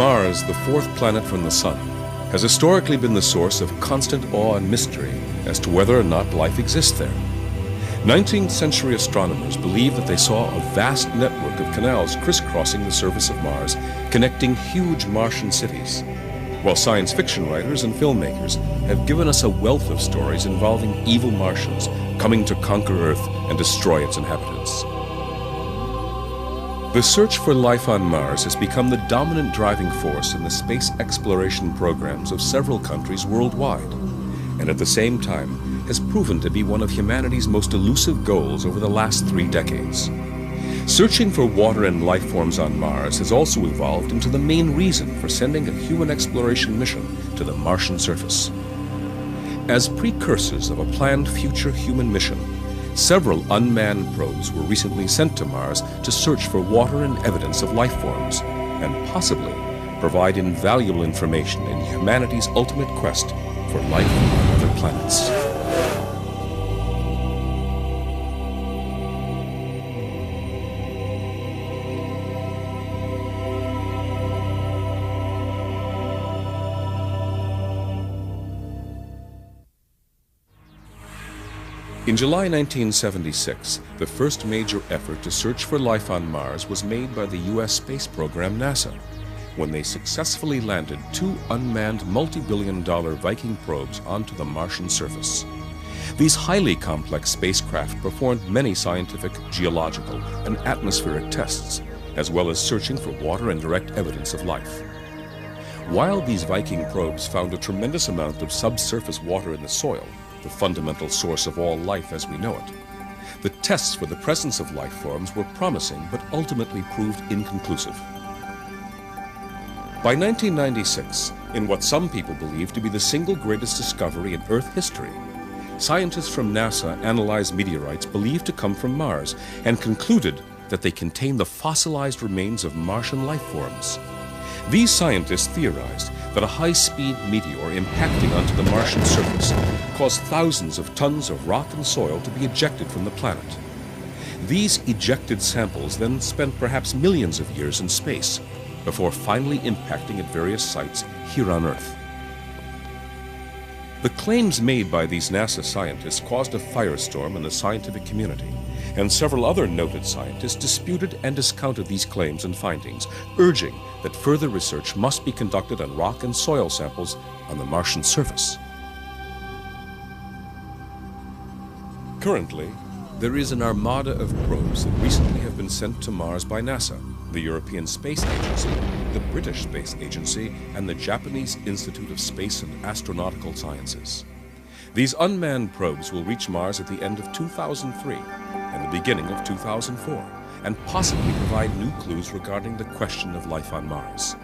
Mars, the fourth planet from the Sun, has historically been the source of constant awe and mystery as to whether or not life exists there. 19th century astronomers believed that they saw a vast network of canals crisscrossing the surface of Mars, connecting huge Martian cities, while science fiction writers and filmmakers have given us a wealth of stories involving evil Martians coming to conquer Earth and destroy its inhabitants. The search for life on Mars has become the dominant driving force in the space exploration programs of several countries worldwide, and at the same time has proven to be one of humanity's most elusive goals over the last 3 decades. Searching for water and life forms on Mars has also evolved into the main reason for sending a human exploration mission to the Martian surface. As precursors of a planned future human mission, several unmanned probes were recently sent to Mars to search for water and evidence of life forms, and possibly provide invaluable information in humanity's ultimate quest for life on other planets. In July 1976, the first major effort to search for life on Mars was made by the U.S. space program NASA, when they successfully landed 2 unmanned multi-billion-dollar Viking probes onto the Martian surface. These highly complex spacecraft performed many scientific, geological, and atmospheric tests, as well as searching for water and direct evidence of life. While these Viking probes found a tremendous amount of subsurface water in the soil, the fundamental source of all life as we know it, the tests for the presence of life forms were promising but ultimately proved inconclusive. By 1996, in what some people believe to be the single greatest discovery in Earth history, scientists from NASA analyzed meteorites believed to come from Mars and concluded that they contain the fossilized remains of Martian life forms. These scientists theorized that a high-speed meteor impacting onto the Martian surface caused thousands of tons of rock and soil to be ejected from the planet. These ejected samples then spent perhaps millions of years in space before finally impacting at various sites here on Earth. The claims made by these NASA scientists caused a firestorm in the scientific community, and several other noted scientists disputed and discounted these claims and findings, urging that further research must be conducted on rock and soil samples on the Martian surface. Currently, there is an armada of probes that recently have been sent to Mars by NASA, the European Space Agency, the British Space Agency, and the Japanese Institute of Space and Astronautical Sciences. These unmanned probes will reach Mars at the end of 2003 and the beginning of 2004, and possibly provide new clues regarding the question of life on Mars.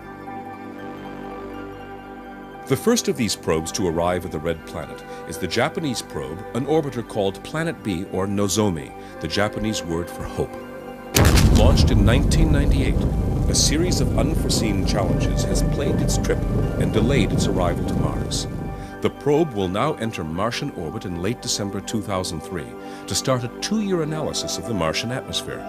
The first of these probes to arrive at the Red Planet is the Japanese probe, an orbiter called Planet B, or Nozomi, the Japanese word for hope. Launched in 1998, a series of unforeseen challenges has plagued its trip and delayed its arrival to Mars. The probe will now enter Martian orbit in late December 2003 to start a 2-year analysis of the Martian atmosphere.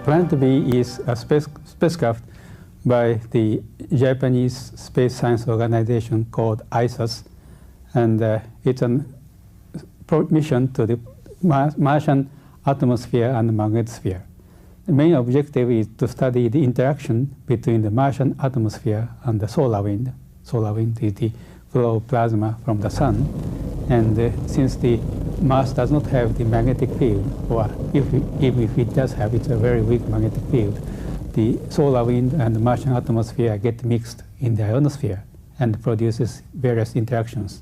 Planet B is a spacecraft by the Japanese Space Science Organization called ISAS, and it's a mission to the Martian atmosphere and magnetosphere. The main objective is to study the interaction between the Martian atmosphere and the solar wind. Solar wind is the flow of plasma from the sun, and since the Mars does not have the magnetic field, or even if it does have, it's a very weak magnetic field, the solar wind and the Martian atmosphere get mixed in the ionosphere and produces various interactions.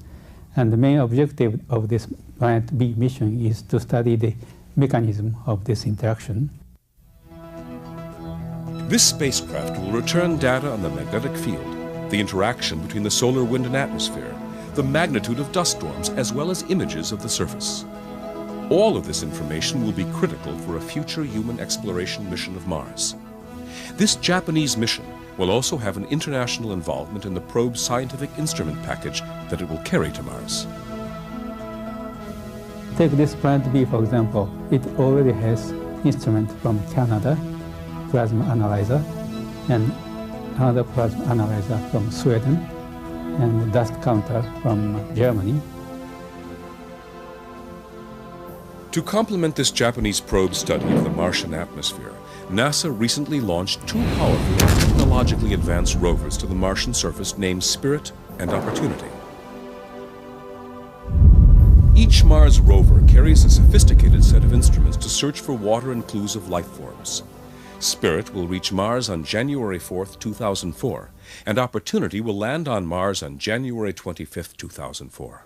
And the main objective of this Planet B mission is to study the mechanism of this interaction. This spacecraft will return data on the magnetic field, the interaction between the solar wind and atmosphere, the magnitude of dust storms, as well as images of the surface. All of this information will be critical for a future human exploration mission of Mars. This Japanese mission will also have an international involvement in the probe's scientific instrument package that it will carry to Mars. Take this Planet B, for example. It already has instrument from Canada, plasma analyzer, and another plasma analyzer from Sweden, and the dust counter from Germany. To complement this Japanese probe study of the Martian atmosphere, NASA recently launched two powerful and technologically advanced rovers to the Martian surface named Spirit and Opportunity. Each Mars rover carries a sophisticated set of instruments to search for water and clues of life forms. Spirit will reach Mars on January 4th, 2004, and Opportunity will land on Mars on January 25th, 2004.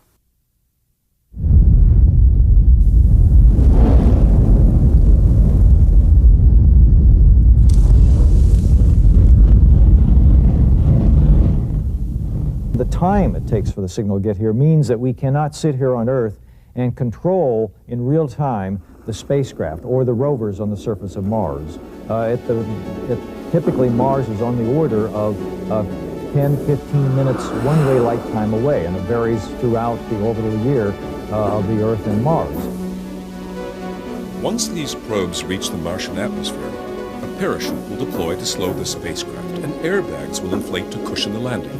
The time it takes for the signal to get here means that we cannot sit here on Earth and control in real time the spacecraft or the rovers on the surface of Mars. Typically, Mars is on the order of 10, 15 minutes one-way light time away, and it varies throughout the orbital year of the Earth and Mars. Once these probes reach the Martian atmosphere, a parachute will deploy to slow the spacecraft, and airbags will inflate to cushion the landing.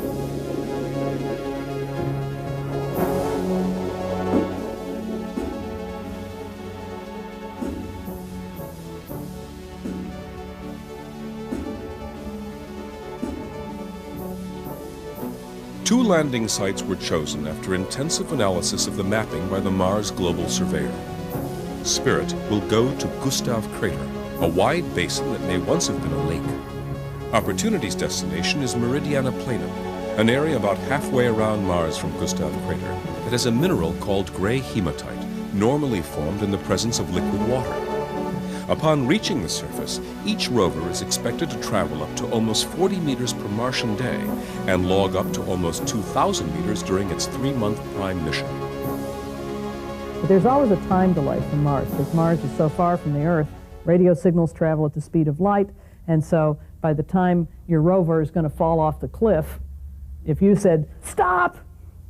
Two landing sites were chosen after intensive analysis of the mapping by the Mars Global Surveyor. Spirit will go to Gustav Crater, a wide basin that may once have been a lake. Opportunity's destination is Meridiana Planum, an area about halfway around Mars from Gustav Crater that has a mineral called gray hematite, normally formed in the presence of liquid water. Upon reaching the surface, each rover is expected to travel up to almost 40 meters per Martian day and log up to almost 2,000 meters during its 3-month prime mission. But there's always a time delay from Mars, because Mars is so far from the Earth. Radio signals travel at the speed of light, and so by the time your rover is going to fall off the cliff, if you said, "Stop!"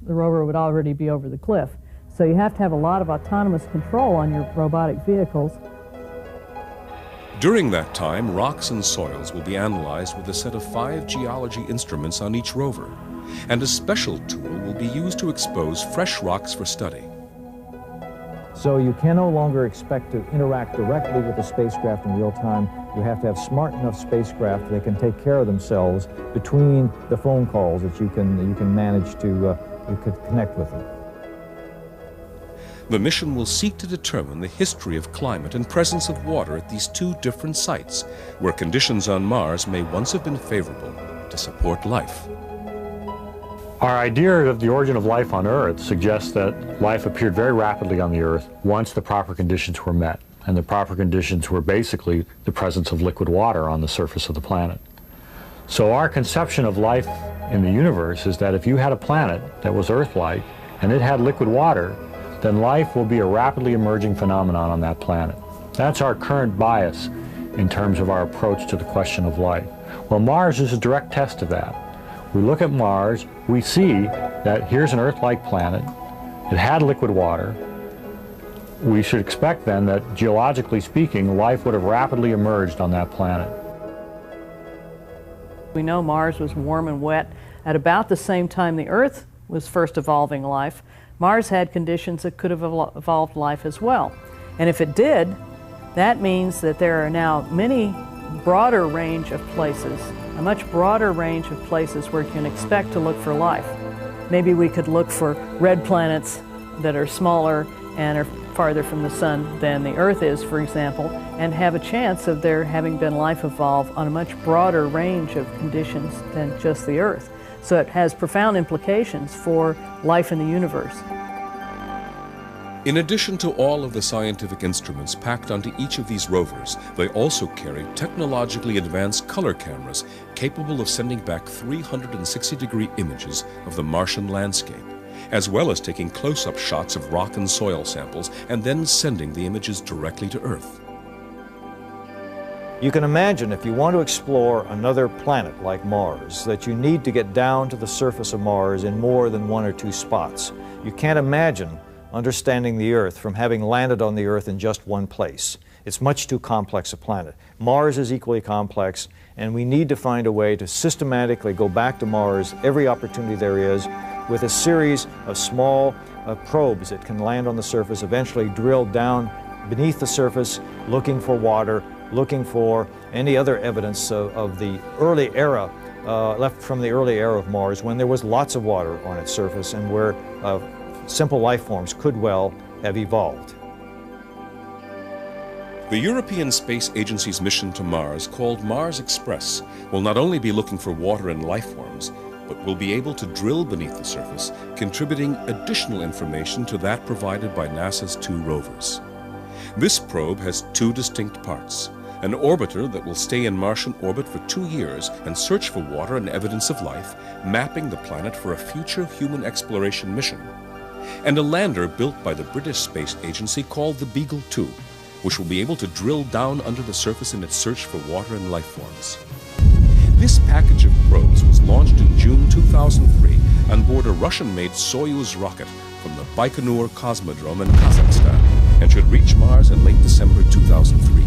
the rover would already be over the cliff. So you have to have a lot of autonomous control on your robotic vehicles. During that time, rocks and soils will be analyzed with a set of 5 geology instruments on each rover, and a special tool will be used to expose fresh rocks for study. So you can no longer expect to interact directly with the spacecraft in real time. You have to have smart enough spacecraft that can take care of themselves between the phone calls that you can manage to you could connect with them. The mission will seek to determine the history of climate and presence of water at these two different sites, where conditions on Mars may once have been favorable to support life. Our idea of the origin of life on Earth suggests that life appeared very rapidly on the Earth once the proper conditions were met. And the proper conditions were basically the presence of liquid water on the surface of the planet. So our conception of life in the universe is that if you had a planet that was Earth-like and it had liquid water, then life will be a rapidly emerging phenomenon on that planet. That's our current bias in terms of our approach to the question of life. Well, Mars is a direct test of that. We look at Mars, we see that here's an Earth-like planet, it had liquid water. We should expect then that, geologically speaking, life would have rapidly emerged on that planet. We know Mars was warm and wet at about the same time the Earth was first evolving life. Mars had conditions that could have evolved life as well. And if it did, that means that there are now many broader range of places, a much broader range of places where you can expect to look for life. Maybe we could look for red planets that are smaller and are farther from the sun than the Earth is, for example, and have a chance of there having been life evolve on a much broader range of conditions than just the Earth. So it has profound implications for life in the universe. In addition to all of the scientific instruments packed onto each of these rovers, they also carry technologically advanced color cameras capable of sending back 360-degree images of the Martian landscape, as well as taking close-up shots of rock and soil samples and then sending the images directly to Earth. You can imagine if you want to explore another planet like Mars, that you need to get down to the surface of Mars in more than 1 or 2 spots. You can't imagine understanding the Earth from having landed on the Earth in just one place. It's much too complex a planet. Mars is equally complex, and we need to find a way to systematically go back to Mars every opportunity there is with a series of small probes that can land on the surface, eventually drill down beneath the surface, looking for water, looking for any other evidence of the early era, left from the early era of Mars, when there was lots of water on its surface and where simple life forms could well have evolved. The European Space Agency's mission to Mars, called Mars Express, will not only be looking for water and life forms, but will be able to drill beneath the surface, contributing additional information to that provided by NASA's 2 rovers. This probe has 2 distinct parts: an orbiter that will stay in Martian orbit for 2 years and search for water and evidence of life, mapping the planet for a future human exploration mission, and a lander built by the British Space Agency called the Beagle 2, which will be able to drill down under the surface in its search for water and life forms. This package of probes was launched in June 2003 on board a Russian-made Soyuz rocket from the Baikonur Cosmodrome in Kazakhstan and should reach Mars in late December 2003.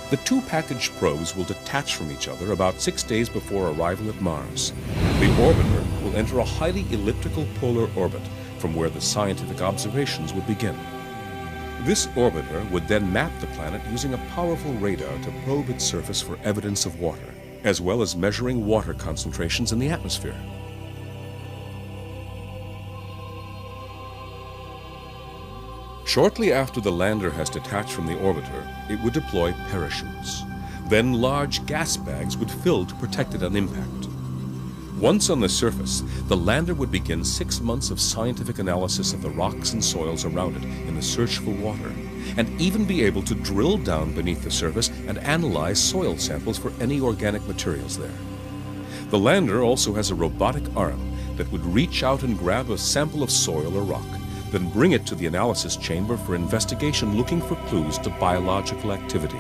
The 2 packaged probes will detach from each other about 6 days before arrival at Mars. The orbiter will enter a highly elliptical polar orbit from where the scientific observations would begin. This orbiter would then map the planet using a powerful radar to probe its surface for evidence of water, as well as measuring water concentrations in the atmosphere. Shortly after the lander has detached from the orbiter, it would deploy parachutes. Then large gas bags would fill to protect it on impact. Once on the surface, the lander would begin 6 months of scientific analysis of the rocks and soils around it in the search for water, and even be able to drill down beneath the surface and analyze soil samples for any organic materials there. The lander also has a robotic arm that would reach out and grab a sample of soil or rock, then bring it to the analysis chamber for investigation looking for clues to biological activity.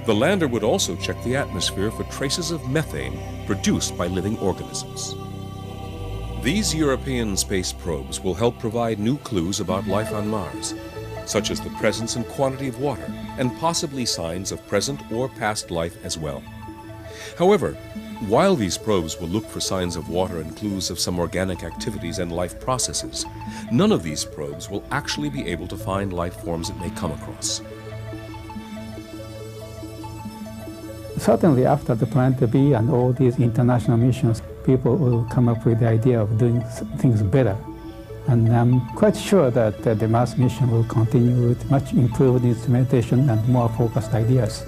The lander would also check the atmosphere for traces of methane produced by living organisms. These European space probes will help provide new clues about life on Mars, such as the presence and quantity of water, and possibly signs of present or past life as well. However, while these probes will look for signs of water and clues of some organic activities and life processes, none of these probes will actually be able to find life forms it may come across. Certainly after the Planet B and all these international missions, people will come up with the idea of doing things better. And I'm quite sure that the Mars mission will continue with much improved instrumentation and more focused ideas.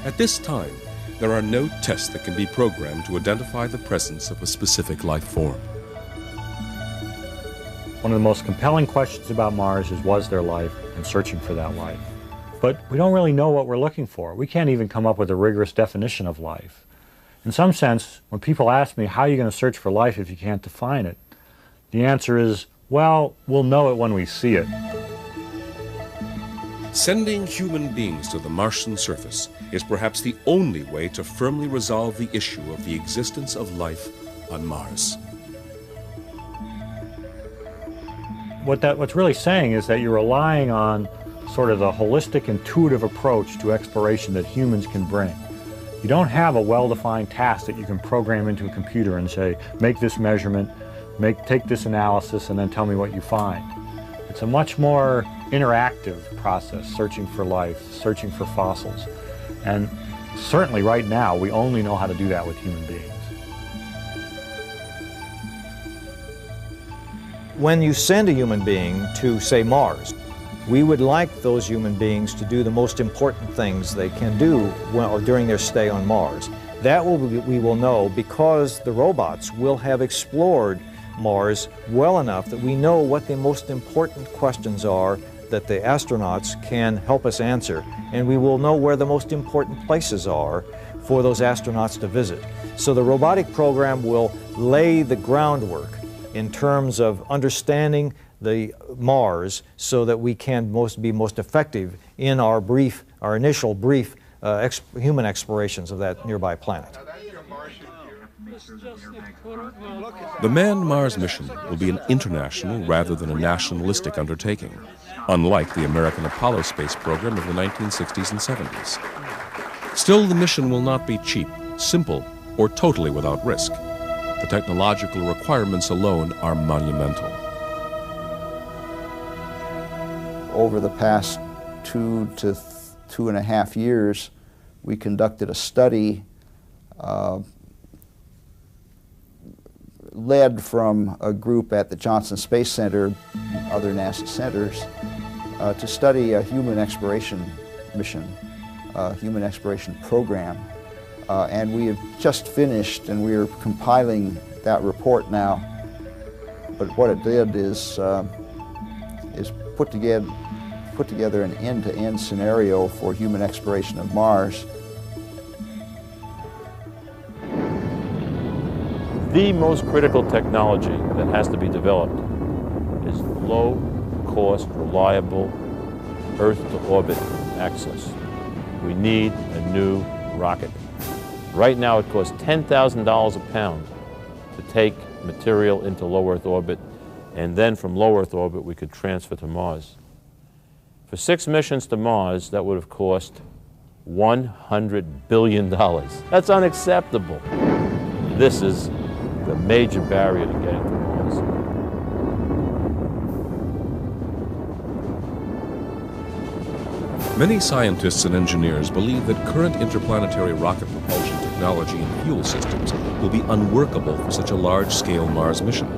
At this time, there are no tests that can be programmed to identify the presence of a specific life form. One of the most compelling questions about Mars is, was there life, and searching for that life. But we don't really know what we're looking for. We can't even come up with a rigorous definition of life. In some sense, when people ask me, how are you going to search for life if you can't define it? The answer is, well, we'll know it when we see it. Sending human beings to the Martian surface is perhaps the only way to firmly resolve the issue of the existence of life on Mars. What's really saying is that you're relying on sort of the holistic, intuitive approach to exploration that humans can bring. You don't have a well-defined task that you can program into a computer and say, make this measurement, take this analysis, and then tell me what you find. It's a much more interactive process, searching for life, searching for fossils. And certainly right now, we only know how to do that with human beings. When you send a human being to, say, Mars, we would like those human beings to do the most important things they can do during their stay on Mars. That we will know because the robots will have explored Mars well enough that we know what the most important questions are that the astronauts can help us answer, and we will know where the most important places are for those astronauts to visit. So the robotic program will lay the groundwork in terms of understanding the Mars so that we can be most effective in our initial brief human explorations of that nearby planet. The manned Mars mission will be an international rather than a nationalistic undertaking, unlike the American Apollo space program of the 1960s and 70s. Still, the mission will not be cheap, simple, or totally without risk. The technological requirements alone are monumental. Over the past 2 to 2.5 years, we conducted a study led from a group at the Johnson Space Center, other NASA centers, to study a human exploration mission, a human exploration program. And we have just finished, and we are compiling that report now. But what it did is put together an end-to-end scenario for human exploration of Mars. The most critical technology that has to be developed is low-cost, reliable Earth-to-orbit access. We need a new rocket. Right now it costs $10,000 a pound to take material into low Earth orbit, and then from low Earth orbit we could transfer to Mars. For 6 missions to Mars, that would have cost $100 billion. That's unacceptable. This is the major barrier to getting to Mars. Many scientists and engineers believe that current interplanetary rocket propulsion technology and fuel systems will be unworkable for such a large-scale Mars mission.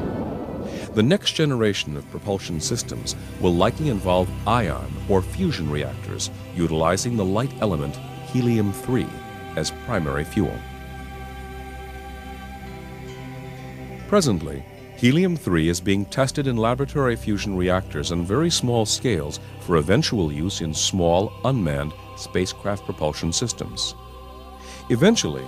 The next generation of propulsion systems will likely involve ion or fusion reactors utilizing the light element helium-3 as primary fuel. Presently, helium-3 is being tested in laboratory fusion reactors on very small scales for eventual use in small, unmanned spacecraft propulsion systems. Eventually,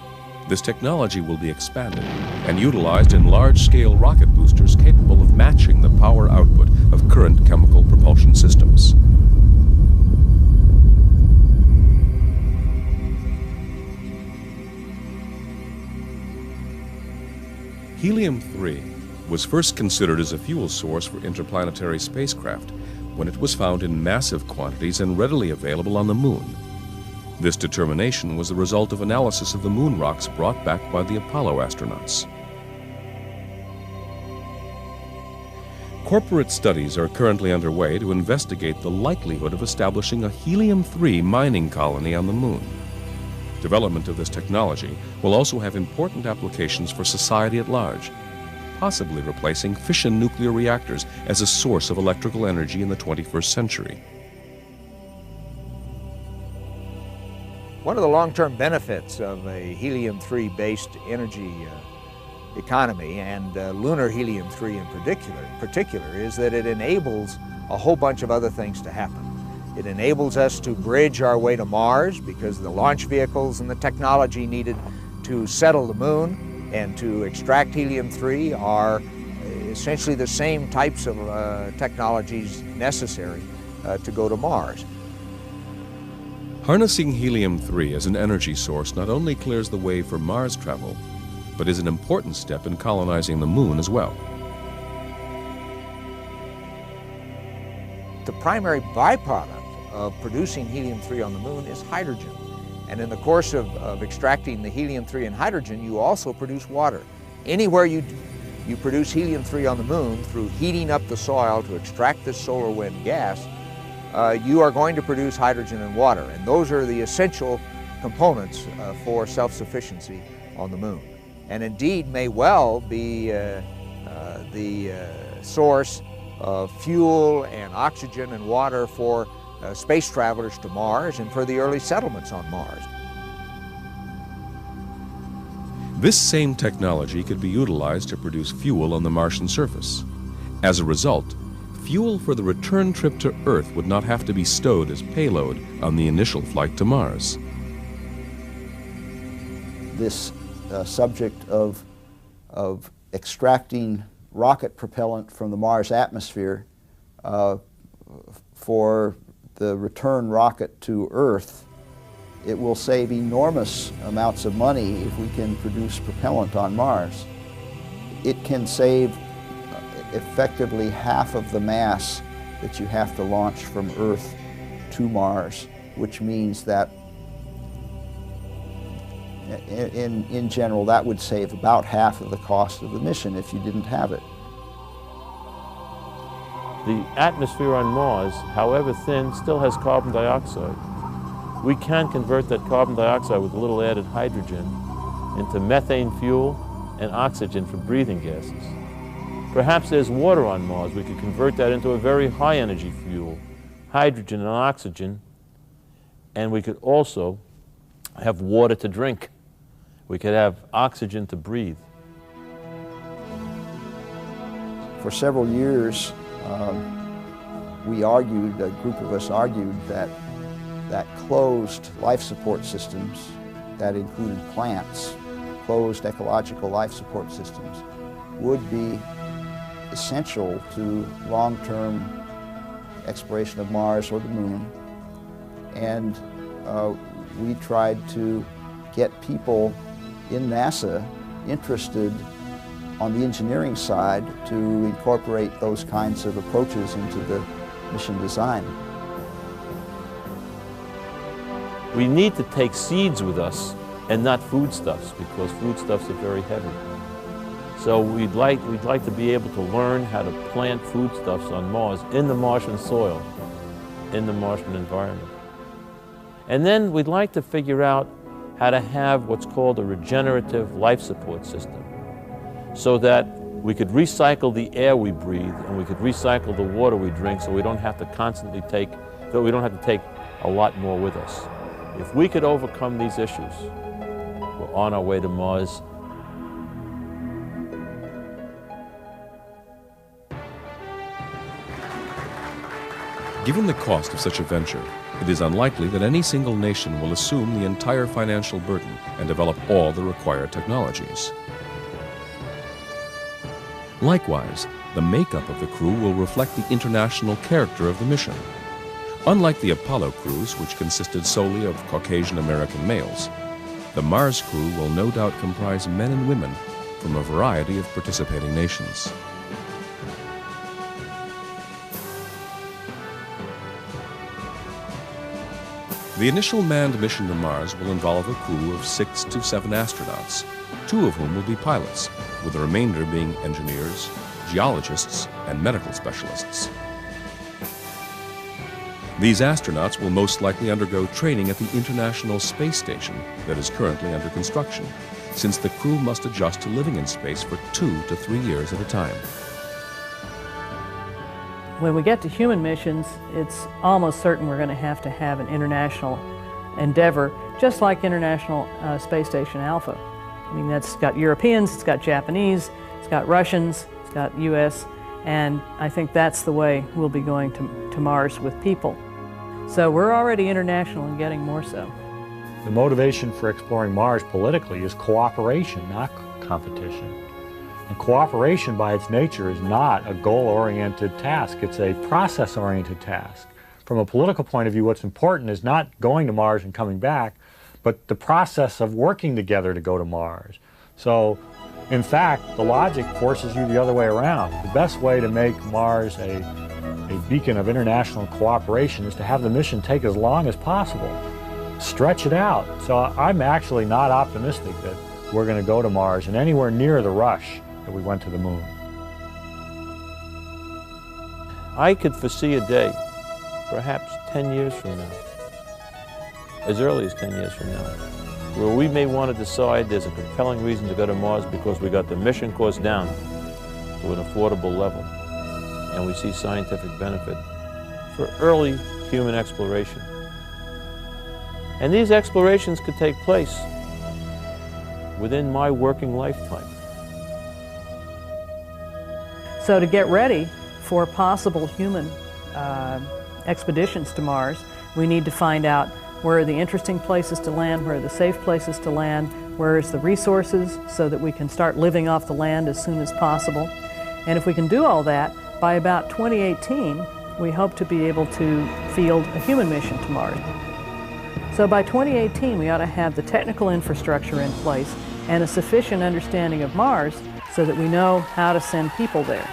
this technology will be expanded and utilized in large-scale rocket boosters capable of matching the power output of current chemical propulsion systems. Helium-3 was first considered as a fuel source for interplanetary spacecraft when it was found in massive quantities and readily available on the Moon. This determination was the result of analysis of the moon rocks brought back by the Apollo astronauts. Corporate studies are currently underway to investigate the likelihood of establishing a helium-3 mining colony on the Moon. Development of this technology will also have important applications for society at large, possibly replacing fission nuclear reactors as a source of electrical energy in the 21st century. One of the long-term benefits of a helium-3 based energy economy, and lunar helium-3 in particular, is that it enables a whole bunch of other things to happen. It enables us to bridge our way to Mars because the launch vehicles and the technology needed to settle the Moon and to extract helium-3 are essentially the same types of technologies necessary to go to Mars. Harnessing helium-3 as an energy source not only clears the way for Mars travel, but is an important step in colonizing the Moon as well. The primary byproduct of producing helium-3 on the Moon is hydrogen. And in the course of extracting the helium-3 and hydrogen, you also produce water. Anywhere you produce helium-3 on the Moon through heating up the soil to extract this solar wind gas, you are going to produce hydrogen and water. And those are the essential components for self-sufficiency on the Moon. And indeed may well be the source of fuel and oxygen and water for space travelers to Mars and for the early settlements on Mars. This same technology could be utilized to produce fuel on the Martian surface. As a result, fuel for the return trip to Earth would not have to be stowed as payload on the initial flight to Mars. This subject of extracting rocket propellant from the Mars atmosphere for the return rocket to Earth, it will save enormous amounts of money if we can produce propellant on Mars. It can save effectively half of the mass that you have to launch from Earth to Mars, which means that in general that would save about half of the cost of the mission if you didn't have it. The atmosphere on Mars, however thin, still has carbon dioxide. We can convert that carbon dioxide with a little added hydrogen into methane fuel and oxygen for breathing gases. Perhaps there's water on Mars. We could convert that into a very high energy fuel, hydrogen and oxygen, and we could also have water to drink. We could have oxygen to breathe. For several years, we argued, a group of us argued that closed life support systems that included plants, closed ecological life support systems, would be essential to long-term exploration of Mars or the Moon. And we tried to get people in NASA interested on the engineering side to incorporate those kinds of approaches into the mission design. We need to take seeds with us and not foodstuffs, because foodstuffs are very heavy. So we'd like to be able to learn how to plant foodstuffs on Mars in the Martian soil, in the Martian environment. And then we'd like to figure out how to have what's called a regenerative life support system, so that we could recycle the air we breathe and we could recycle the water we drink, so we don't have to constantly take, so we don't have to take a lot more with us. If we could overcome these issues, we're on our way to Mars. Given the cost of such a venture, it is unlikely that any single nation will assume the entire financial burden and develop all the required technologies. Likewise, the makeup of the crew will reflect the international character of the mission. Unlike the Apollo crews, which consisted solely of Caucasian American males, the Mars crew will no doubt comprise men and women from a variety of participating nations. The initial manned mission to Mars will involve a crew of 6 to 7 astronauts, 2 of whom will be pilots, with the remainder being engineers, geologists, and medical specialists. These astronauts will most likely undergo training at the International Space Station that is currently under construction, since the crew must adjust to living in space for 2 to 3 years at a time. When we get to human missions, it's almost certain we're going to have an international endeavor, just like International Space Station Alpha. I mean, that's got Europeans, it's got Japanese, it's got Russians, it's got US, and I think that's the way we'll be going to Mars with people. So we're already international and getting more so. The motivation for exploring Mars politically is cooperation, not competition. And cooperation by its nature is not a goal-oriented task, it's a process-oriented task. From a political point of view, what's important is not going to Mars and coming back, but the process of working together to go to Mars. So, in fact, the logic forces you the other way around. The best way to make Mars a beacon of international cooperation is to have the mission take as long as possible. Stretch it out. So I'm actually not optimistic that we're going to go to Mars and anywhere near the rush that we went to the Moon. I could foresee a day, perhaps 10 years from now, as early as 10 years from now, where we may want to decide there's a compelling reason to go to Mars because we got the mission cost down to an affordable level, and we see scientific benefit for early human exploration. And these explorations could take place within my working lifetime. So to get ready for possible human expeditions to Mars, we need to find out where are the interesting places to land, where are the safe places to land, where is the resources so that we can start living off the land as soon as possible. And if we can do all that, by about 2018, we hope to be able to field a human mission to Mars. So by 2018, we ought to have the technical infrastructure in place and a sufficient understanding of Mars so that we know how to send people there.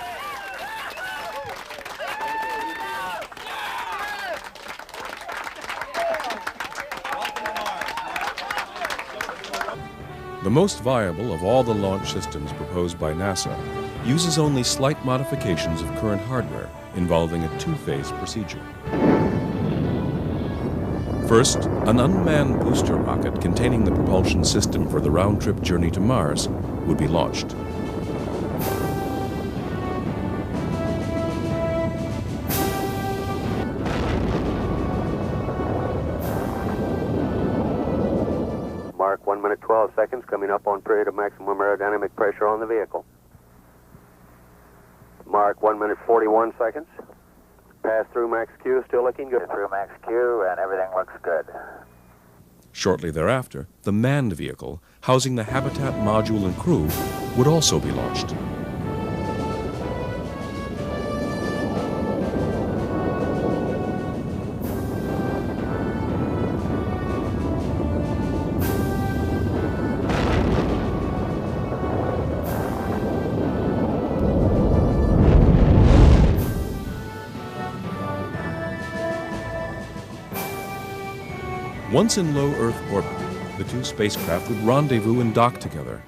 The most viable of all the launch systems proposed by NASA uses only slight modifications of current hardware involving a two-phase procedure. First, an unmanned booster rocket containing the propulsion system for the round-trip journey to Mars would be launched. Mark 1 minute 12 seconds, coming up on period of maximum aerodynamic pressure on the vehicle. Mark 1 minute 41 seconds. Pass through max Q, still looking good. Through max Q, and everything looks good. Shortly thereafter, the manned vehicle, housing the habitat module and crew, would also be launched. Once in low Earth orbit, the two spacecraft would rendezvous and dock together.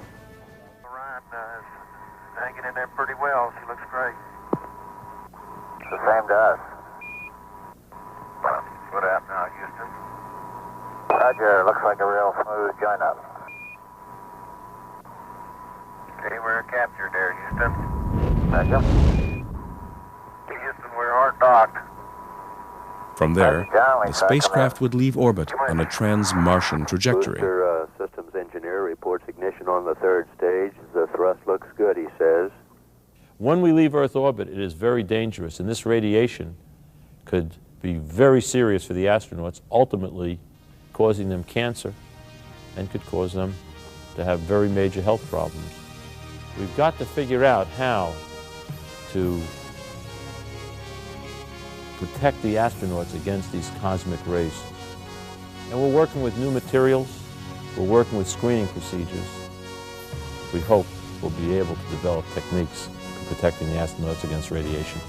Ryan is hanging in there pretty well. She looks great. It's the same to us. What out now, Houston? Roger, looks like a real smooth join-up. Okay, we're captured there, Houston. Roger. Houston, we're hard docked. From there, the spacecraft would leave orbit on a trans-Martian trajectory. Booster systems engineer reports ignition on the third stage. The thrust looks good, he says. When we leave Earth orbit, it is very dangerous, and this radiation could be very serious for the astronauts, ultimately causing them cancer and could cause them to have very major health problems. We've got to figure out how to protect the astronauts against these cosmic rays. And we're working with new materials, we're working with screening procedures. We hope we'll be able to develop techniques for protecting the astronauts against radiation.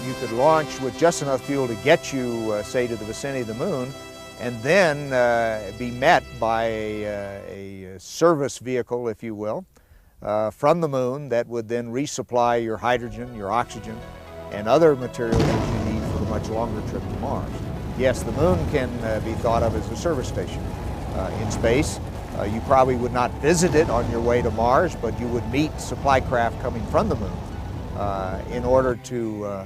You could launch with just enough fuel to get you, say, to the vicinity of the moon, and then be met by a service vehicle, if you will, from the moon that would then resupply your hydrogen, your oxygen, and other materials that you need for a much longer trip to Mars. Yes, the moon can be thought of as a service station in space. You probably would not visit it on your way to Mars, but you would meet supply craft coming from the moon in order to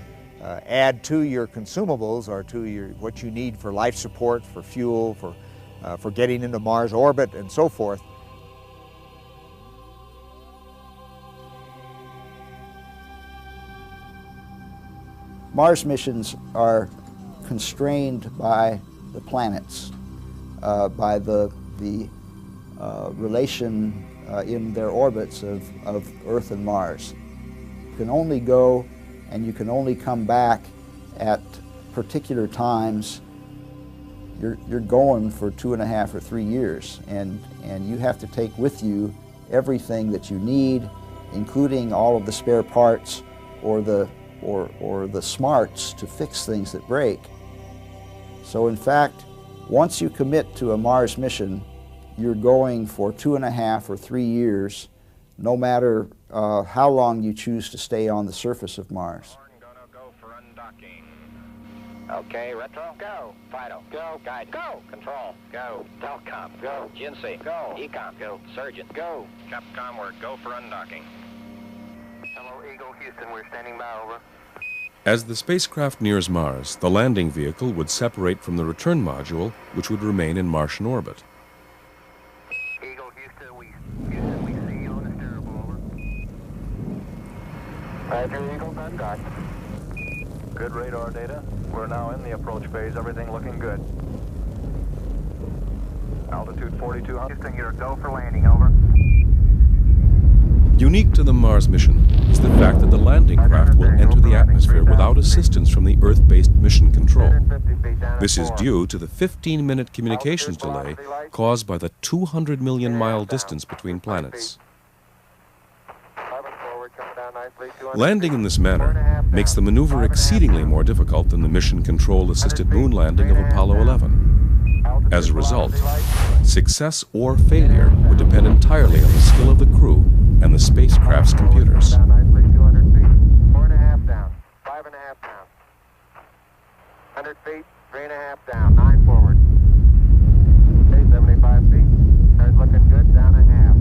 add to your consumables or to what you need for life support, for fuel, for getting into Mars orbit and so forth. Mars missions are constrained by the planets, by the relation in their orbits of Earth and Mars. You can only go and you can only come back at particular times. You're going for 2.5 or 3 years, and you have to take with you everything that you need, including all of the spare parts or the smarts to fix things that break. So in fact, once you commit to a Mars mission, you're going for 2.5 or 3 years, no matter how long you choose to stay on the surface of Mars. Go for undocking. Okay, retro, go. Fido, go. Guide, go. Control, go. Telcom, go. GNC, go. Ecom, go. Surgeon, go. Capcom, we're go for undocking. Hello, Eagle, Houston, we're standing by, over. As the spacecraft nears Mars, the landing vehicle would separate from the return module, which would remain in Martian orbit. Eagle, Houston, we see you on the steerable, over. Roger, Eagle, undocked. Good radar data. We're now in the approach phase. Everything looking good. Altitude 4200. Houston, you're a go for landing, over. Unique to the Mars mission is the fact that the landing craft will enter the atmosphere without assistance from the Earth-based mission control. This is due to the 15-minute communications delay caused by the 200 million mile distance between planets. Landing in this manner makes the maneuver exceedingly more difficult than the mission control-assisted moon landing of Apollo 11. As a result, success or failure would depend entirely on the skill of the crew and the spacecraft's computers. 200 feet, 4.5 down, 5.5 down. 100 feet, 3.5 down, 9 forward. Okay, 75 feet, car's looking good, down a half.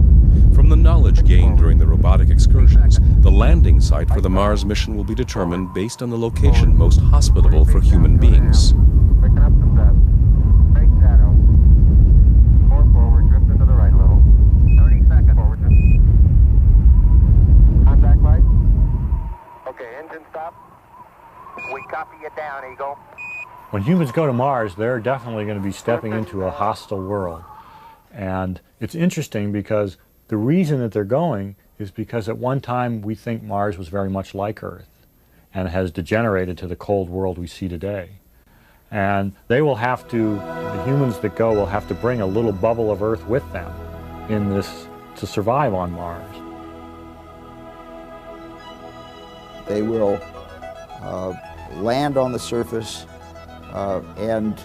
From the knowledge gained during the robotic excursions, the landing site for the Mars mission will be determined based on the location most hospitable for human beings. Picking up some dust. Straight shadow. 4 forward, drift into the right a little. 30 seconds forward. Contact light. Okay, engine stop. We copy you down, Eagle. When humans go to Mars, they're definitely going to be stepping into a hostile world. And it's interesting because the reason that they're going is because at one time we think Mars was very much like Earth and has degenerated to the cold world we see today. And they will have to, the humans that go will have to bring a little bubble of Earth with them in this to survive on Mars. They will land on the surface and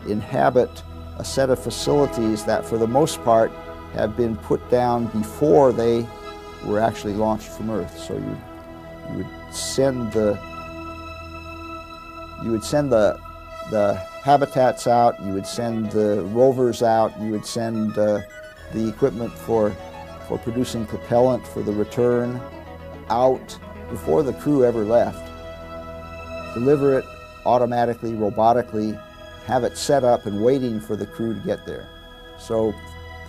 inhabit a set of facilities that for the most part have been put down before they were actually launched from Earth. So you would send the habitats out, you would send the rovers out, you would send the equipment for producing propellant for the return out before the crew ever left. Deliver it automatically, robotically, have it set up and waiting for the crew to get there. So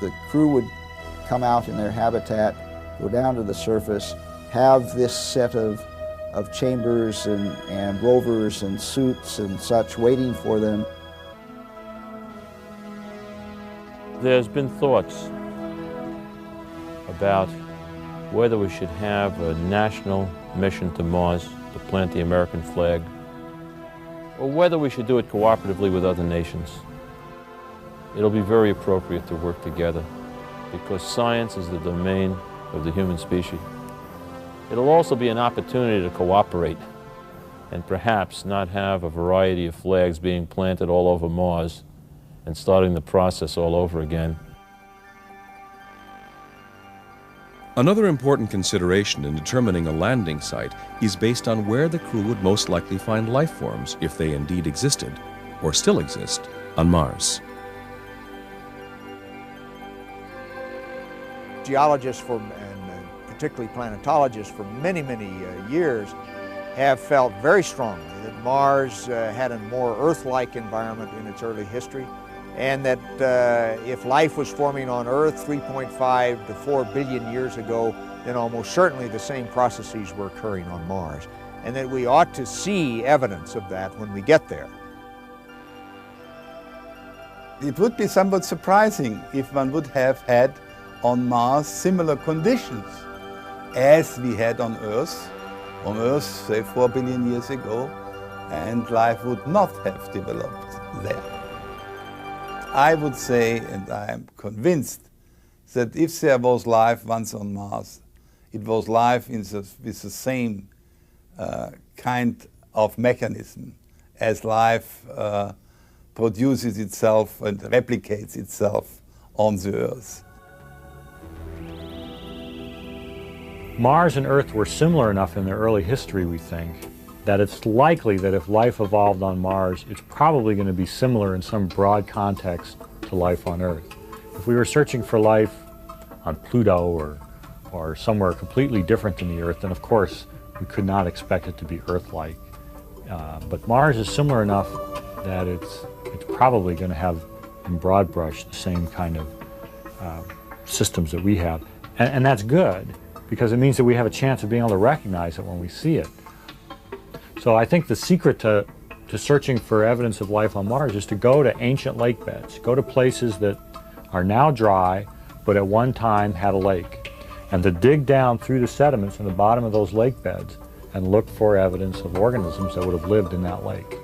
the crew would come out in their habitat, go down to the surface, have this set of chambers and rovers and suits and such waiting for them. There's been thoughts about whether we should have a national mission to Mars to plant the American flag, or whether we should do it cooperatively with other nations. It'll be very appropriate to work together because science is the domain of the human species. It'll also be an opportunity to cooperate and perhaps not have a variety of flags being planted all over Mars and starting the process all over again. Another important consideration in determining a landing site is based on where the crew would most likely find life forms, if they indeed existed, or still exist, on Mars. Geologists and particularly planetologists for many, many years have felt very strongly that Mars had a more Earth-like environment in its early history, and that if life was forming on Earth 3.5 to 4 billion years ago, then almost certainly the same processes were occurring on Mars, and that we ought to see evidence of that when we get there. It would be somewhat surprising if one would have had on Mars similar conditions as we had on Earth, say 4 billion years ago, and life would not have developed there. I would say, and I am convinced, that if there was life once on Mars, it was life with the same kind of mechanism as life produces itself and replicates itself on the Earth. Mars and Earth were similar enough in their early history, we think, that it's likely that if life evolved on Mars, it's probably going to be similar in some broad context to life on Earth. If we were searching for life on Pluto or somewhere completely different than the Earth, then of course we could not expect it to be Earth-like. But Mars is similar enough that it's probably going to have, in broad brush, the same kind of systems that we have. And that's good, because it means that we have a chance of being able to recognize it when we see it. So I think the secret to to searching for evidence of life on Mars is to go to ancient lake beds, go to places that are now dry, but at one time had a lake, and to dig down through the sediments in the bottom of those lake beds and look for evidence of organisms that would have lived in that lake.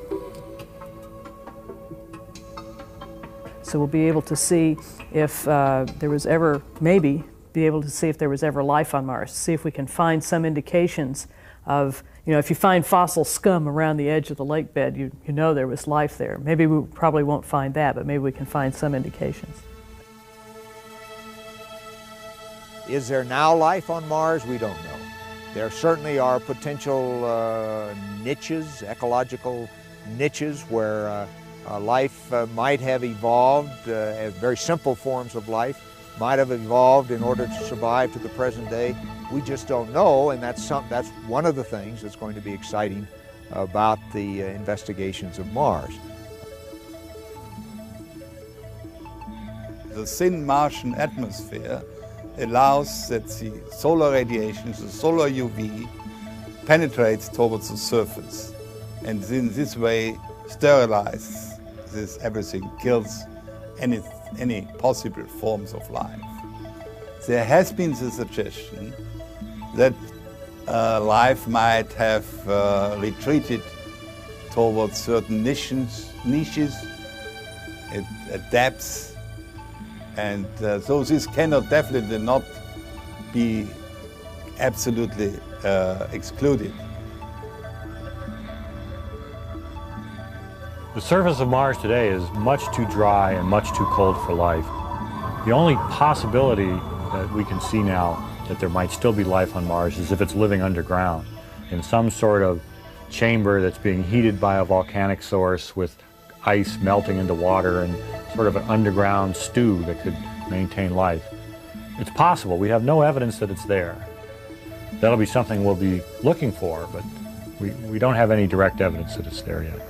So we'll be able to see if there was ever, maybe be able to see if there was ever life on Mars, see if we can find some indications of, you know, if you find fossil scum around the edge of the lake bed, you know there was life there. Maybe we probably won't find that, but maybe we can find some indications. Is there now life on Mars? We don't know. There certainly are potential niches, ecological niches, where life might have evolved, as very simple forms of life might have evolved in order to survive to the present day. We just don't know, and that's one of the things that's going to be exciting about the investigations of Mars. The thin Martian atmosphere allows that the solar radiation, the solar UV, penetrates towards the surface, and in this way sterilizes this, everything, kills any possible forms of life. There has been the suggestion that life might have retreated towards certain niches at depths, and so this cannot definitely not be absolutely excluded. The surface of Mars today is much too dry and much too cold for life. The only possibility that we can see now that there might still be life on Mars is if it's living underground in some sort of chamber that's being heated by a volcanic source with ice melting into water and sort of an underground stew that could maintain life. It's possible. We have no evidence that it's there. That'll be something we'll be looking for, but we don't have any direct evidence that it's there yet.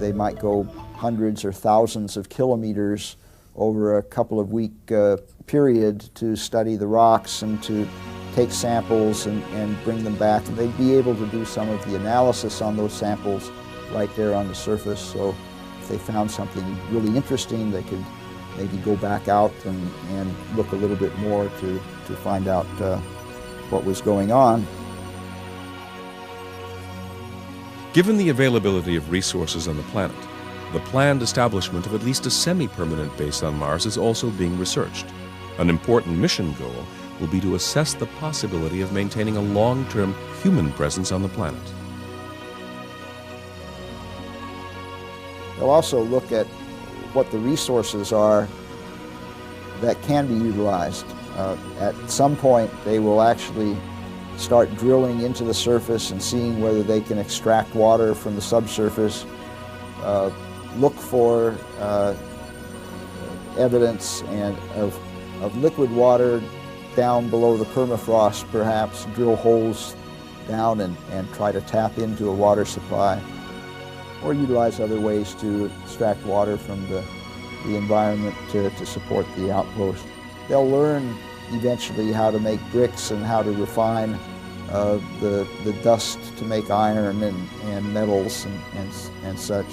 They might go hundreds or thousands of kilometers over a couple of week period to study the rocks and to take samples and bring them back. And they'd be able to do some of the analysis on those samples right there on the surface. So if they found something really interesting, they could maybe go back out and look a little bit more to find out what was going on. Given the availability of resources on the planet, the planned establishment of at least a semi-permanent base on Mars is also being researched. An important mission goal will be to assess the possibility of maintaining a long-term human presence on the planet. They'll also look at what the resources are that can be utilized. At some point, they will actually start drilling into the surface and seeing whether they can extract water from the subsurface, look for evidence of liquid water down below the permafrost, perhaps drill holes down and try to tap into a water supply, or utilize other ways to extract water from the environment to support the outpost. They'll learn eventually how to make bricks and how to refine the dust to make iron and metals and such.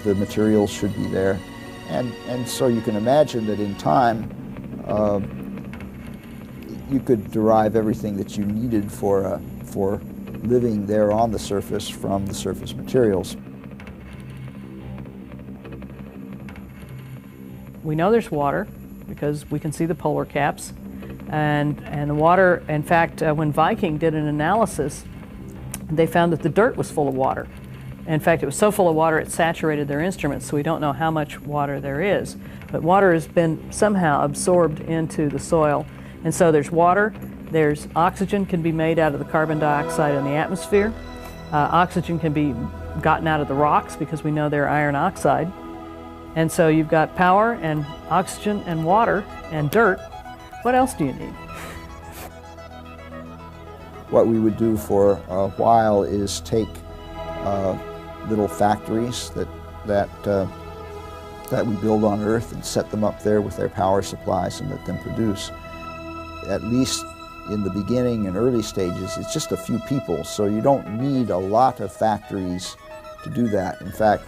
The materials should be there. And so you can imagine that in time you could derive everything that you needed for living there on the surface from the surface materials. We know there's water because we can see the polar caps. And the water, in fact, when Viking did an analysis, they found that the dirt was full of water. In fact, it was so full of water it saturated their instruments, so we don't know how much water there is. But water has been somehow absorbed into the soil. And so there's water, there's oxygen can be made out of the carbon dioxide in the atmosphere. Oxygen can be gotten out of the rocks because we know they're iron oxide. And so you've got power and oxygen and water and dirt. What else do you need? What we would do for a while is take little factories that we build on Earth and set them up there with their power supplies and let them produce. At least in the beginning and early stages, it's just a few people, so you don't need a lot of factories to do that. In fact,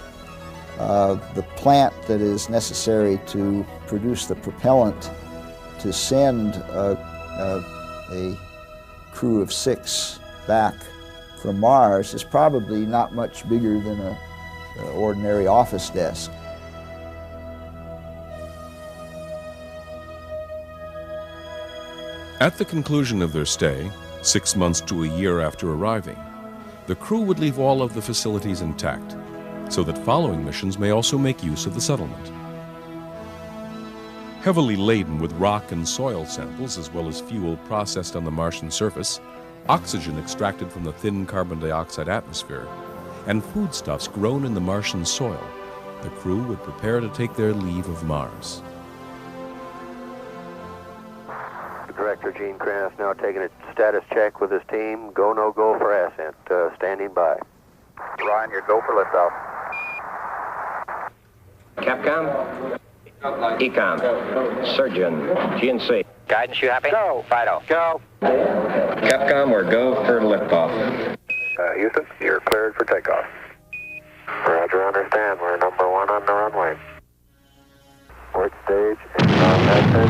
the plant that is necessary to produce the propellant to send a crew of 6 back from Mars is probably not much bigger than an ordinary office desk. At the conclusion of their stay, 6 months to a year after arriving, the crew would leave all of the facilities intact, so that following missions may also make use of the settlement. Heavily laden with rock and soil samples, as well as fuel processed on the Martian surface, oxygen extracted from the thin carbon dioxide atmosphere, and foodstuffs grown in the Martian soil, the crew would prepare to take their leave of Mars. Director Gene Kranz now taking a status check with his team. Go, no go for ascent. Standing by. Ryan, you're go for liftoff. Capcom? Ecom. Surgeon. GNC. Guidance, you happy? Go. Fido. Go. Capcom, we're go for liftoff. Houston, you're cleared for takeoff. Roger, understand. We're number 1 on the runway. Port stage and exit.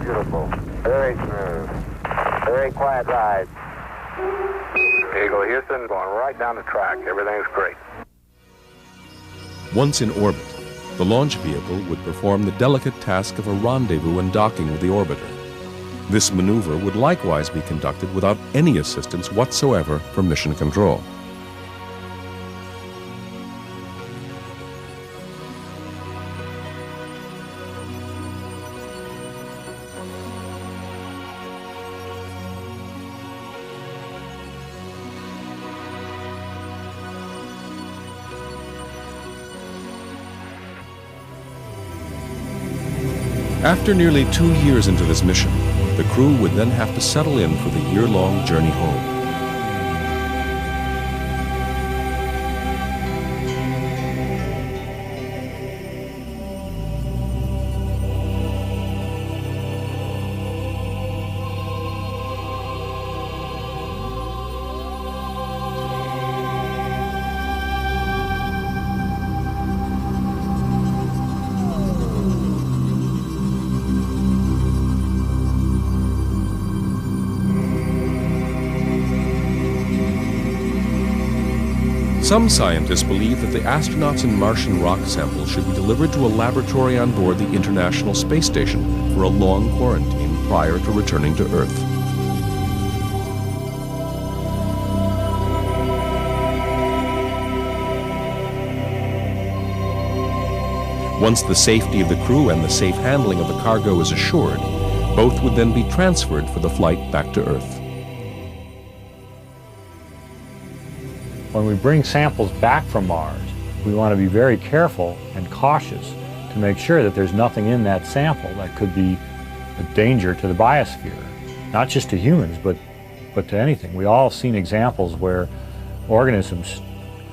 Beautiful. Very smooth. Very quiet ride. Here you go, Houston, going right down the track. Everything's great. Once in orbit, the launch vehicle would perform the delicate task of a rendezvous and docking with the orbiter. This maneuver would likewise be conducted without any assistance whatsoever from mission control. After nearly 2 years into this mission, the crew would then have to settle in for the year-long journey home. Some scientists believe that the astronauts and Martian rock samples should be delivered to a laboratory on board the International Space Station for a long quarantine prior to returning to Earth. Once the safety of the crew and the safe handling of the cargo is assured, both would then be transferred for the flight back to Earth. When we bring samples back from Mars, we want to be very careful and cautious to make sure that there's nothing in that sample that could be a danger to the biosphere, not just to humans, but to anything. We all have seen examples where organisms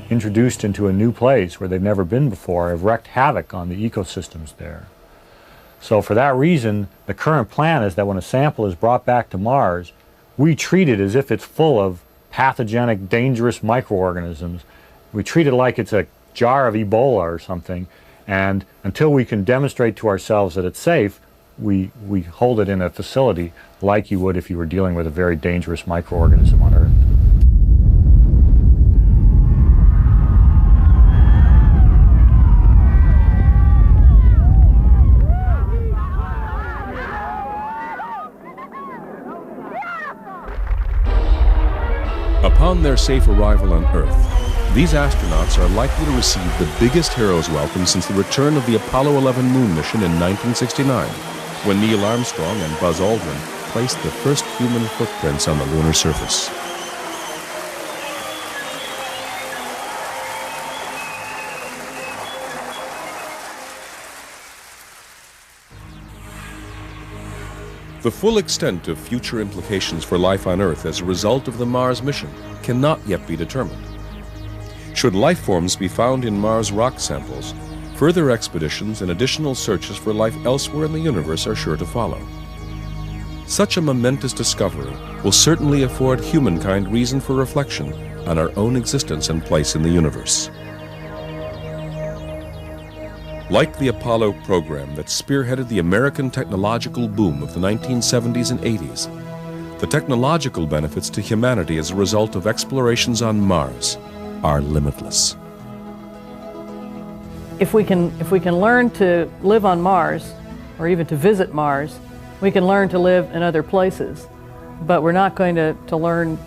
introduced into a new place where they've never been before have wreaked havoc on the ecosystems there. So for that reason, the current plan is that when a sample is brought back to Mars, we treat it as if it's full of pathogenic, dangerous microorganisms. We treat it like it's a jar of Ebola or something, and until we can demonstrate to ourselves that it's safe, we hold it in a facility like you would if you were dealing with a very dangerous microorganism on Earth. Upon their safe arrival on Earth, these astronauts are likely to receive the biggest hero's welcome since the return of the Apollo 11 moon mission in 1969, when Neil Armstrong and Buzz Aldrin placed the first human footprints on the lunar surface. The full extent of future implications for life on Earth as a result of the Mars mission cannot yet be determined. Should life forms be found in Mars rock samples, further expeditions and additional searches for life elsewhere in the universe are sure to follow. Such a momentous discovery will certainly afford humankind reason for reflection on our own existence and place in the universe. Like the Apollo program that spearheaded the American technological boom of the 1970s and 80s, the technological benefits to humanity as a result of explorations on Mars are limitless. If we can learn to live on Mars, or even to visit Mars, we can learn to live in other places. But we're not going to learn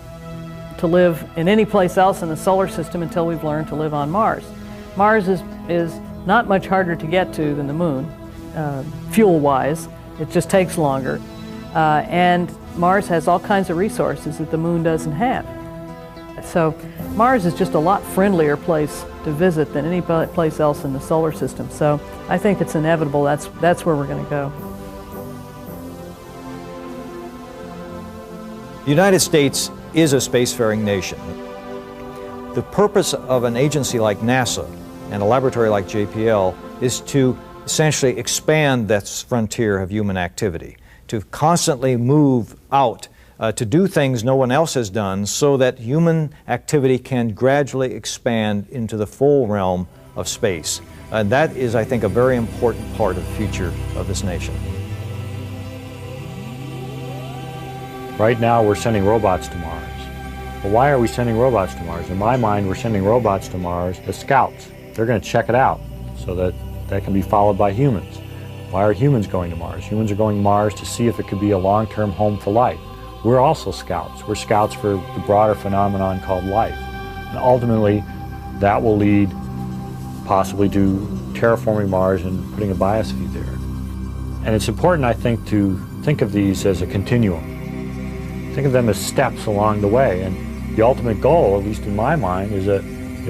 to live in any place else in the solar system until we've learned to live on Mars. Mars is not much harder to get to than the moon, fuel-wise. It just takes longer. And Mars has all kinds of resources that the moon doesn't have. So Mars is just a lot friendlier place to visit than any place else in the solar system. So I think it's inevitable that's where we're going to go. The United States is a spacefaring nation. The purpose of an agency like NASA and a laboratory like JPL is to essentially expand that frontier of human activity, to constantly move out, to do things no one else has done so that human activity can gradually expand into the full realm of space. And that is, I think, a very important part of the future of this nation. Right now we're sending robots to Mars. But why are we sending robots to Mars? In my mind, we're sending robots to Mars as scouts. They're going to check it out so that that can be followed by humans. Why are humans going to Mars? Humans are going to Mars to see if it could be a long-term home for life. We're also scouts. We're scouts for the broader phenomenon called life. And ultimately, that will lead possibly to terraforming Mars and putting a biosphere there. And it's important, I think, to think of these as a continuum. Think of them as steps along the way. And the ultimate goal, at least in my mind, is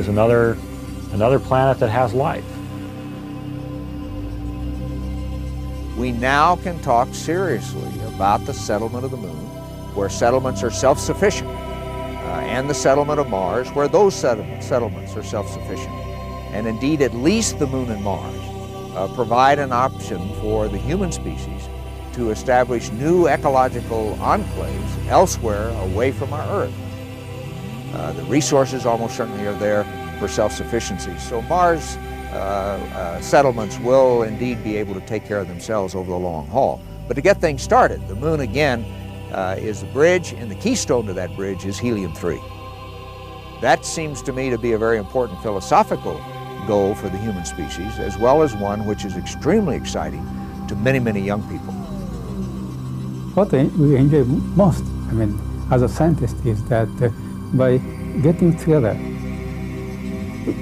another planet that has life. We now can talk seriously about the settlement of the moon, where settlements are self-sufficient, and the settlement of Mars, where those settlements are self-sufficient. And indeed, at least the moon and Mars provide an option for the human species to establish new ecological enclaves elsewhere away from our Earth. The resources almost certainly are there for self-sufficiency. So Mars settlements will indeed be able to take care of themselves over the long haul. But to get things started, the moon again is the bridge, and the keystone to that bridge is helium-3. That seems to me to be a very important philosophical goal for the human species, as well as one which is extremely exciting to many, many young people. What we enjoy most, as a scientist, is that by getting together,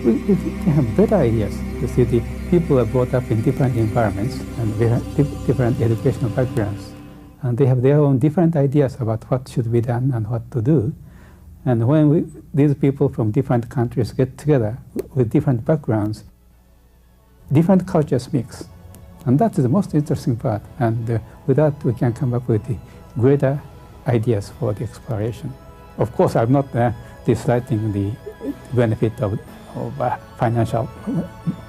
we can have better ideas. You see, the people are brought up in different environments and they have different educational backgrounds. And they have their own different ideas about what should be done and what to do. And when these people from different countries get together with different backgrounds, different cultures mix. And that's the most interesting part. And with that, we can come up with the greater ideas for the exploration. Of course, I'm not disliking the benefit of financial,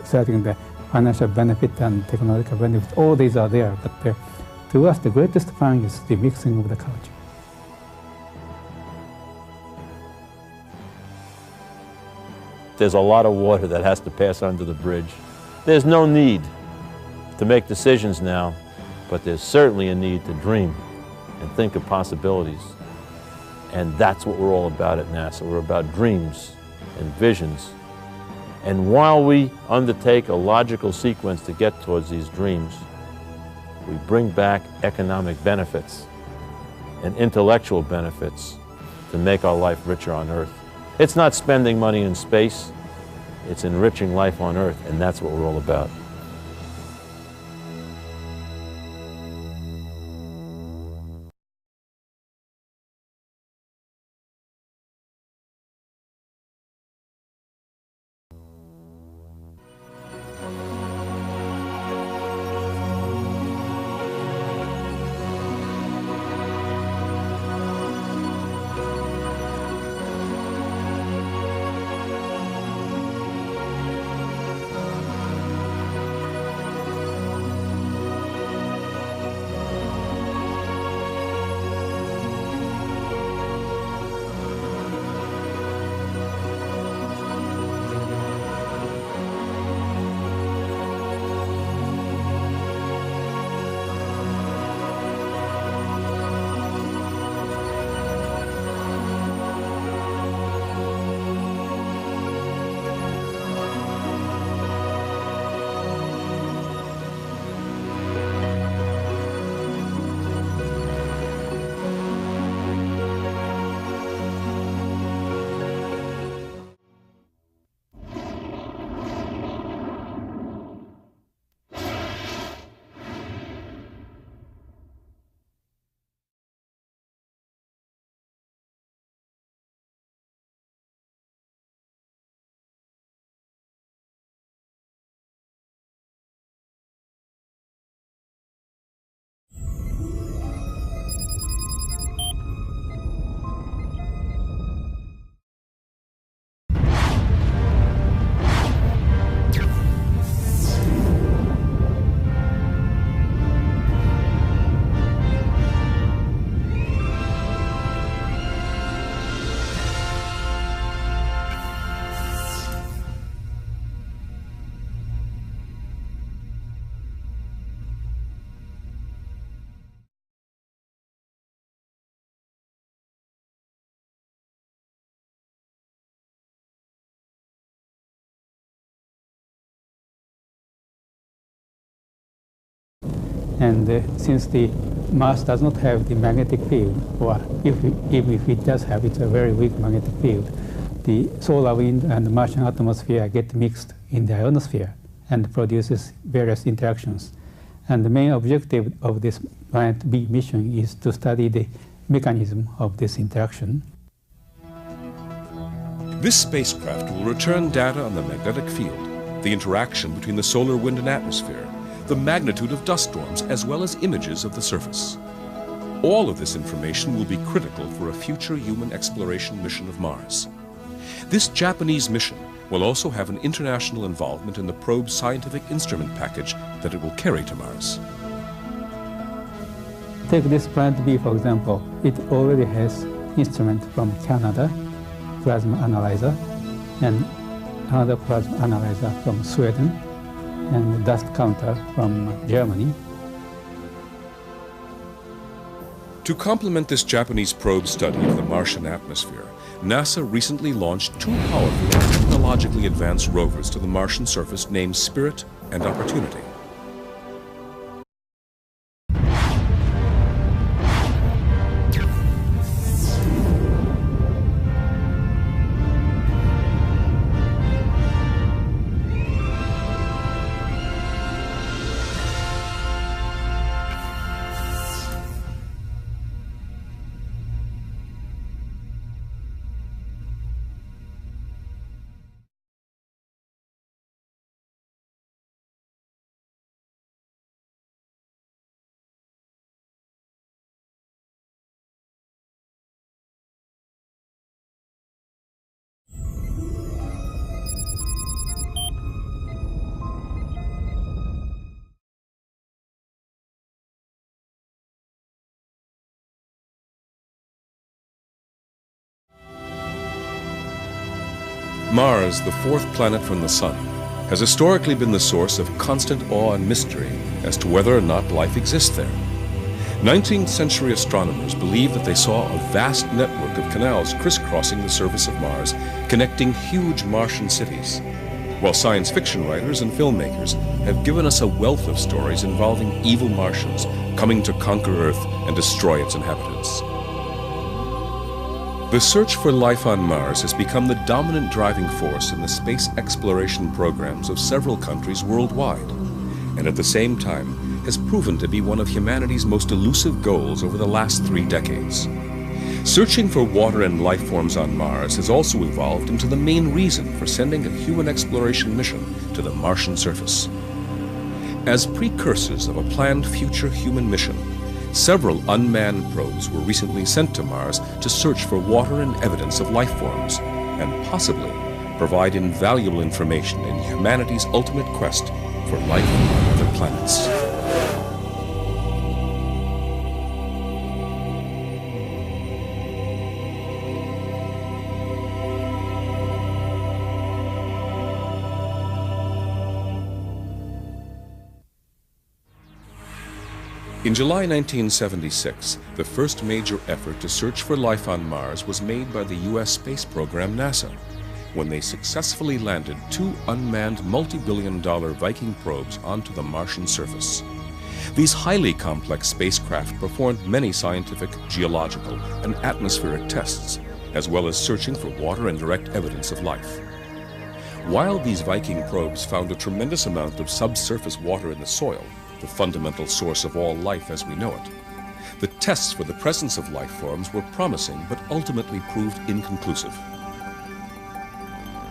citing the financial benefit and technological benefit. All these are there, but to us, the greatest fun is the mixing of the culture. There's a lot of water that has to pass under the bridge. There's no need to make decisions now, but there's certainly a need to dream and think of possibilities. And that's what we're all about at NASA. We're about dreams and visions. And while we undertake a logical sequence to get towards these dreams, we bring back economic benefits and intellectual benefits to make our life richer on Earth. It's not spending money in space, it's enriching life on Earth, and that's what we're all about. And since the Mars does not have the magnetic field, or even if it does have, it's a very weak magnetic field, the solar wind and the Martian atmosphere get mixed in the ionosphere and produces various interactions. And the main objective of this Planet B mission is to study the mechanism of this interaction. This spacecraft will return data on the magnetic field, the interaction between the solar wind and atmosphere, the magnitude of dust storms, as well as images of the surface. All of this information will be critical for a future human exploration mission of Mars. This Japanese mission will also have an international involvement in the probe's scientific instrument package that it will carry to Mars. Take this Planet B, for example. It already has instrument from Canada, plasma analyzer, and another plasma analyzer from Sweden, and dust counter from Germany. To complement this Japanese probe study of the Martian atmosphere, NASA recently launched two powerful and technologically advanced rovers to the Martian surface named Spirit and Opportunity. Mars, the fourth planet from the Sun, has historically been the source of constant awe and mystery as to whether or not life exists there. 19th century astronomers believed that they saw a vast network of canals crisscrossing the surface of Mars, connecting huge Martian cities, while science fiction writers and filmmakers have given us a wealth of stories involving evil Martians coming to conquer Earth and destroy its inhabitants. The search for life on Mars has become the dominant driving force in the space exploration programs of several countries worldwide, and at the same time has proven to be one of humanity's most elusive goals over the last 3 decades. Searching for water and life forms on Mars has also evolved into the main reason for sending a human exploration mission to the Martian surface. As precursors of a planned future human mission, several unmanned probes were recently sent to Mars to search for water and evidence of life forms, and possibly provide invaluable information in humanity's ultimate quest for life on other planets. In July 1976, the first major effort to search for life on Mars was made by the U.S. space program NASA, when they successfully landed 2 unmanned multi-billion-dollar Viking probes onto the Martian surface. These highly complex spacecraft performed many scientific, geological, and atmospheric tests, as well as searching for water and direct evidence of life. While these Viking probes found a tremendous amount of subsurface water in the soil, the fundamental source of all life as we know it, the tests for the presence of life forms were promising but ultimately proved inconclusive.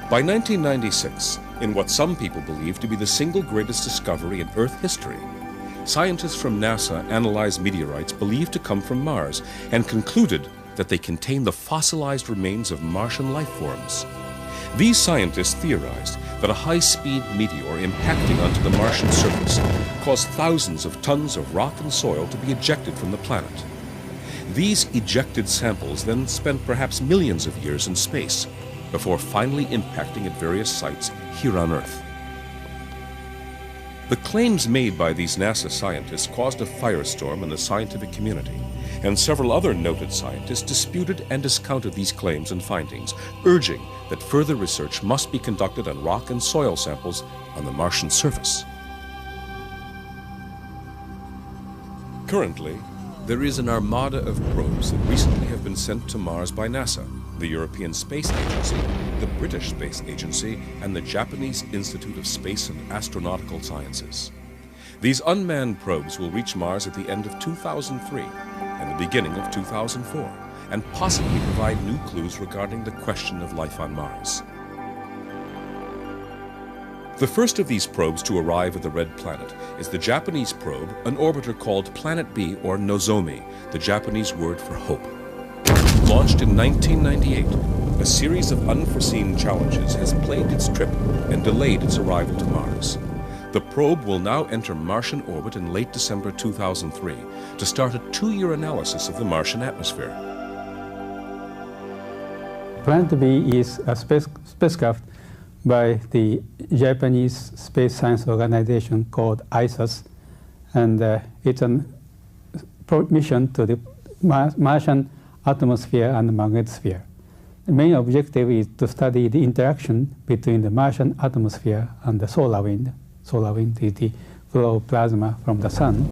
By 1996, in what some people believe to be the single greatest discovery in Earth history, scientists from NASA analyzed meteorites believed to come from Mars and concluded that they contain the fossilized remains of Martian life forms. These scientists theorized that a high-speed meteor impacting onto the Martian surface caused thousands of tons of rock and soil to be ejected from the planet. These ejected samples then spent perhaps millions of years in space before finally impacting at various sites here on Earth. The claims made by these NASA scientists caused a firestorm in the scientific community, and several other noted scientists disputed and discounted these claims and findings, urging that further research must be conducted on rock and soil samples on the Martian surface. Currently, there is an armada of probes that recently have been sent to Mars by NASA, the European Space Agency, the British Space Agency, and the Japanese Institute of Space and Astronautical Sciences. These unmanned probes will reach Mars at the end of 2003 and the beginning of 2004, and possibly provide new clues regarding the question of life on Mars. The first of these probes to arrive at the Red Planet is the Japanese probe, an orbiter called Planet B, or Nozomi, the Japanese word for hope. Launched in 1998, a series of unforeseen challenges has plagued its trip and delayed its arrival to Mars. The probe will now enter Martian orbit in late December 2003 to start a 2-year analysis of the Martian atmosphere. Planet B is a spacecraft by the Japanese space science organization called ISAS, and it's a mission to the Martian atmosphere and magnetosphere. The main objective is to study the interaction between the Martian atmosphere and the solar wind. Solar wind is the flow of plasma from the sun.